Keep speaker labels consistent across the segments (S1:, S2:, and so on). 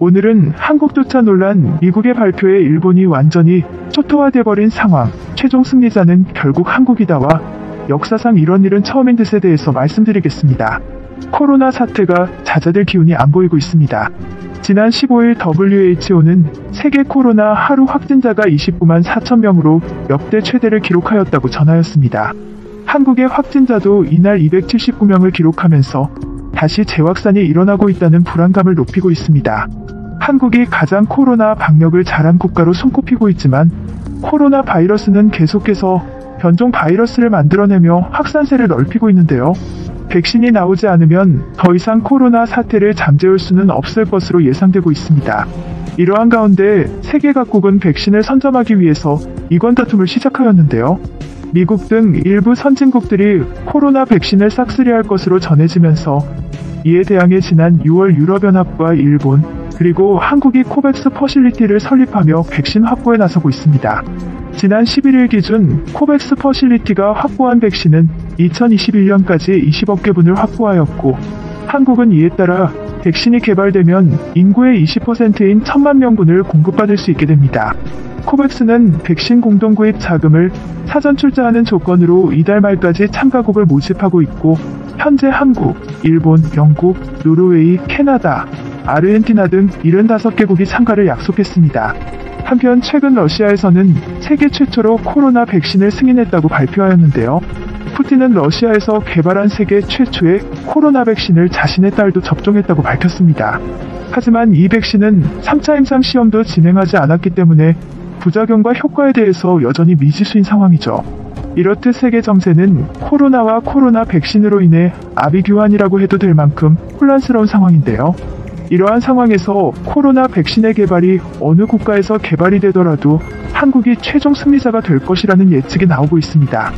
S1: 오늘은 한국조차 놀란 미국의 발표에 일본이 완전히 초토화돼버린 상황, 최종 승리자는 결국 한국이다와 역사상 이런 일은 처음인 듯에 대해서 말씀드리겠습니다. 코로나 사태가 잦아들 기운이 안 보이고 있습니다. 지난 15일 WHO는 세계 코로나 하루 확진자가 29만 4천 명으로 역대 최대를 기록하였다고 전하였습니다. 한국의 확진자도 이날 279명을 기록하면서 다시 재확산이 일어나고 있다는 불안감을 높이고 있습니다. 한국이 가장 코로나 방역을 잘한 국가로 손꼽히고 있지만 코로나 바이러스는 계속해서 변종 바이러스를 만들어내며 확산세를 넓히고 있는데요. 백신이 나오지 않으면 더 이상 코로나 사태를 잠재울 수는 없을 것으로 예상되고 있습니다. 이러한 가운데 세계 각국은 백신을 선점하기 위해서 이권 다툼을 시작하였는데요. 미국 등 일부 선진국들이 코로나 백신을 싹쓸이할 것으로 전해지면서 이에 대항해 지난 6월 유럽연합과 일본 그리고 한국이 코백스 퍼실리티를 설립하며 백신 확보에 나서고 있습니다. 지난 11일 기준 코백스 퍼실리티가 확보한 백신은 2021년까지 20억 개분을 확보하였고 한국은 이에 따라 백신이 개발되면 인구의 20%인 1,000만 명분을 공급받을 수 있게 됩니다. 코백스는 백신 공동구입 자금을 사전 출자하는 조건으로 이달 말까지 참가국을 모집하고 있고 현재 한국, 일본, 영국, 노르웨이, 캐나다, 아르헨티나 등 75개국이 참가를 약속했습니다. 한편 최근 러시아에서는 세계 최초로 코로나 백신을 승인했다고 발표하였는데요. 푸틴은 러시아에서 개발한 세계 최초의 코로나 백신을 자신의 딸도 접종했다고 밝혔습니다. 하지만 이 백신은 3차 임상 시험도 진행하지 않았기 때문에 부작용과 효과에 대해서 여전히 미지수인 상황이죠. 이렇듯 세계 정세는 코로나와 코로나 백신으로 인해 아비규환이라고 해도 될 만큼 혼란스러운 상황인데요. 이러한 상황에서 코로나 백신의 개발이 어느 국가에서 개발이 되더라도 한국이 최종 승리자가 될 것이라는 예측이 나오고 있습니다.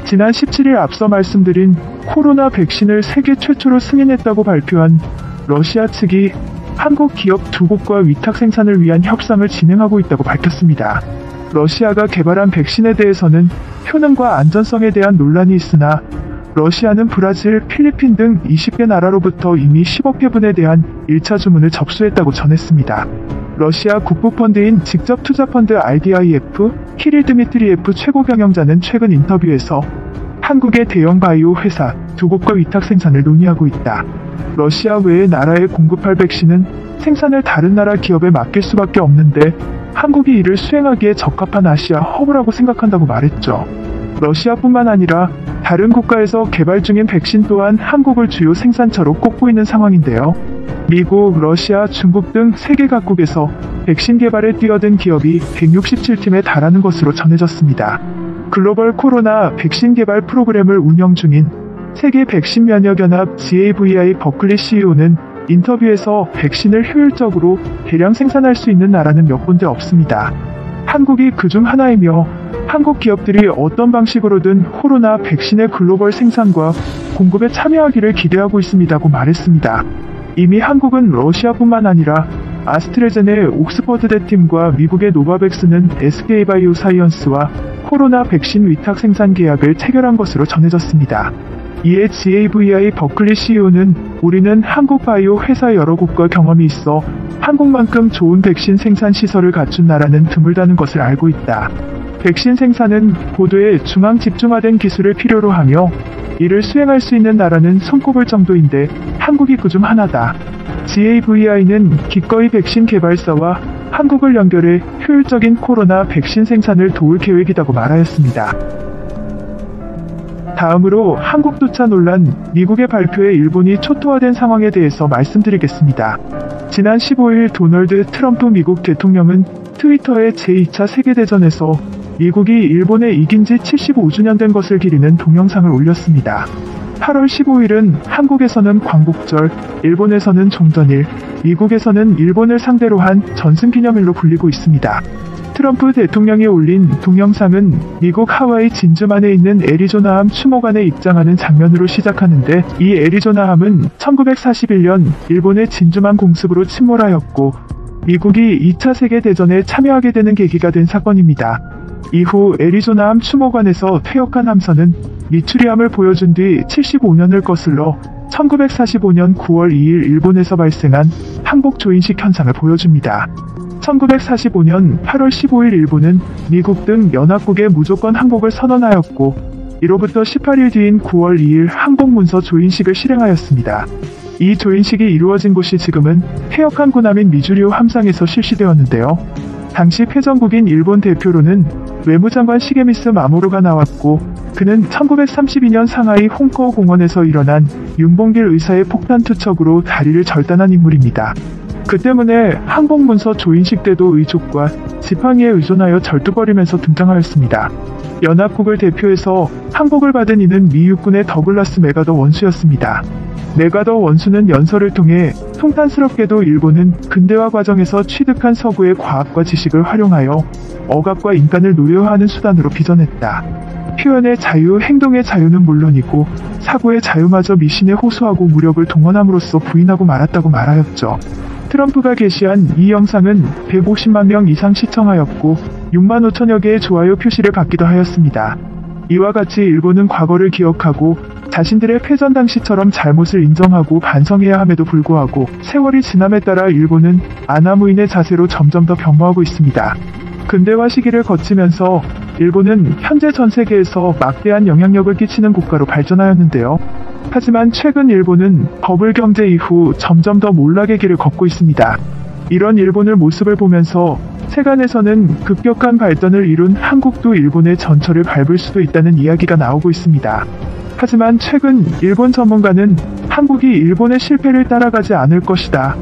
S1: 지난 17일 앞서 말씀드린 코로나 백신을 세계 최초로 승인했다고 발표한 러시아 측이 한국 기업 2곳과 위탁 생산을 위한 협상을 진행하고 있다고 밝혔습니다. 러시아가 개발한 백신에 대해서는 효능과 안전성에 대한 논란이 있으나 러시아는 브라질, 필리핀 등 20개 나라로부터 이미 10억 회분에 대한 1차 주문을 접수했다고 전했습니다. 러시아 국부펀드인 직접투자펀드 RDIF, 키릴 드미트리예프 최고경영자는 최근 인터뷰에서 한국의 대형 바이오 회사 2곳과 위탁 생산을 논의하고 있다. 러시아 외의 나라에 공급할 백신은 생산을 다른 나라 기업에 맡길 수밖에 없는데 한국이 이를 수행하기에 적합한 아시아 허브라고 생각한다고 말했죠. 러시아뿐만 아니라 다른 국가에서 개발 중인 백신 또한 한국을 주요 생산처로 꼽고 있는 상황인데요. 미국, 러시아, 중국 등 세계 각국에서 백신 개발에 뛰어든 기업이 167팀에 달하는 것으로 전해졌습니다. 글로벌 코로나 백신 개발 프로그램을 운영 중인 세계 백신 면역연합 GAVI 버클리 CEO는 인터뷰에서 백신을 효율적으로 대량 생산할 수 있는 나라는 몇 군데 없습니다. 한국이 그중 하나이며 한국 기업들이 어떤 방식으로든 코로나 백신의 글로벌 생산과 공급에 참여하기를 기대하고 있습니다고 말했습니다. 이미 한국은 러시아뿐만 아니라 아스트레제네 옥스퍼드대 팀과 미국의 노바백스는 SK바이오사이언스와 코로나 백신 위탁 생산 계약을 체결한 것으로 전해졌습니다. 이에 GAVI 버클리 CEO는 우리는 한국 바이오 회사 여러 곳과 경험이 있어 한국만큼 좋은 백신 생산 시설을 갖춘 나라는 드물다는 것을 알고 있다. 백신 생산은 고도의 중앙 집중화된 기술을 필요로 하며 이를 수행할 수 있는 나라는 손꼽을 정도인데 한국이 그중 하나다. GAVI는 기꺼이 백신 개발사와 한국을 연결해 효율적인 코로나 백신 생산을 도울 계획이라고 말하였습니다. 다음으로 한국조차 놀란 미국의 발표에 일본이 초토화된 상황에 대해서 말씀드리겠습니다. 지난 15일 도널드 트럼프 미국 대통령은 트위터에 제2차 세계대전에서 미국이 일본에 이긴 지 75주년 된 것을 기리는 동영상을 올렸습니다. 8월 15일은 한국에서는 광복절, 일본에서는 종전일, 미국에서는 일본을 상대로 한 전승기념일로 불리고 있습니다. 트럼프 대통령이 올린 동영상은 미국 하와이 진주만에 있는 애리조나함 추모관에 입장하는 장면으로 시작하는데 이 애리조나함은 1941년 일본의 진주만 공습으로 침몰하였고 미국이 2차 세계대전에 참여하게 되는 계기가 된 사건입니다. 이후 애리조나함 추모관에서 퇴역한 함선은 미추리함을 보여준 뒤 75년을 거슬러 1945년 9월 2일 일본에서 발생한 항복 조인식 현상을 보여줍니다. 1945년 8월 15일 일본은 미국 등 연합국의 무조건 항복을 선언하였고 이로부터 18일 뒤인 9월 2일 항복문서 조인식을 실행하였습니다. 이 조인식이 이루어진 곳이 지금은 폐역한 군함인 미주리오 함상에서 실시되었는데요. 당시 패전국인 일본 대표로는 외무장관 시게미스 마모루가 나왔고 그는 1932년 상하이 홍커우 공원에서 일어난 윤봉길 의사의 폭탄 투척으로 다리를 절단한 인물입니다. 그 때문에 항복문서 조인식 때도 의족과 지팡이에 의존하여 절뚝거리면서 등장하였습니다. 연합국을 대표해서 항복을 받은 이는 미 육군의 더글라스 메가더 원수였습니다. 메가더 원수는 연설을 통해 통탄스럽게도 일본은 근대화 과정에서 취득한 서구의 과학과 지식을 활용하여 억압과 인간을 노예화하는 수단으로 빚어냈다. 표현의 자유, 행동의 자유는 물론이고 사고의 자유마저 미신에 호소하고 무력을 동원함으로써 부인하고 말았다고 말하였죠. 트럼프가 게시한 이 영상은 150만 명 이상 시청하였고 6만 5천여 개의 좋아요 표시를 받기도 하였습니다. 이와 같이 일본은 과거를 기억하고 자신들의 패전 당시처럼 잘못을 인정하고 반성해야 함에도 불구하고 세월이 지남에 따라 일본은 아나무인의 자세로 점점 더 변모하고 있습니다. 근대화 시기를 거치면서 일본은 현재 전 세계에서 막대한 영향력을 끼치는 국가로 발전하였는데요. 하지만 최근 일본은 버블 경제 이후 점점 더 몰락의 길을 걷고 있습니다. 이런 일본의 모습을 보면서 세간에서는 급격한 발전을 이룬 한국도 일본의 전철을 밟을 수도 있다는 이야기가 나오고 있습니다. 하지만 최근 일본 전문가는 한국이 일본의 실패를 따라가지 않을 것이다.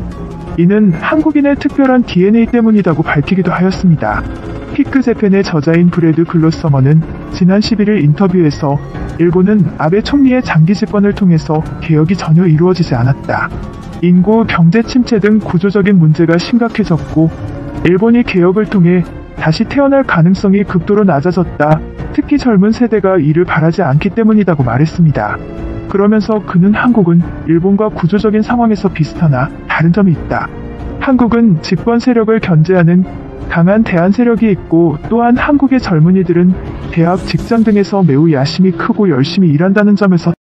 S1: 이는 한국인의 특별한 DNA 때문이라고 밝히기도 하였습니다. 피크재팬의 저자인 브래드 글로서머는 지난 11일 인터뷰에서 일본은 아베 총리의 장기 집권을 통해서 개혁이 전혀 이루어지지 않았다. 인구, 경제 침체 등 구조적인 문제가 심각해졌고 일본이 개혁을 통해 다시 태어날 가능성이 극도로 낮아졌다. 특히 젊은 세대가 이를 바라지 않기 때문이라고 말했습니다. 그러면서 그는 한국은 일본과 구조적인 상황에서 비슷하나 다른 점이 있다. 한국은 집권 세력을 견제하는 강한 대안 세력이 있고 또한 한국의 젊은이들은 대학, 직장 등에서 매우 야심이 크고 열심히 일한다는 점에서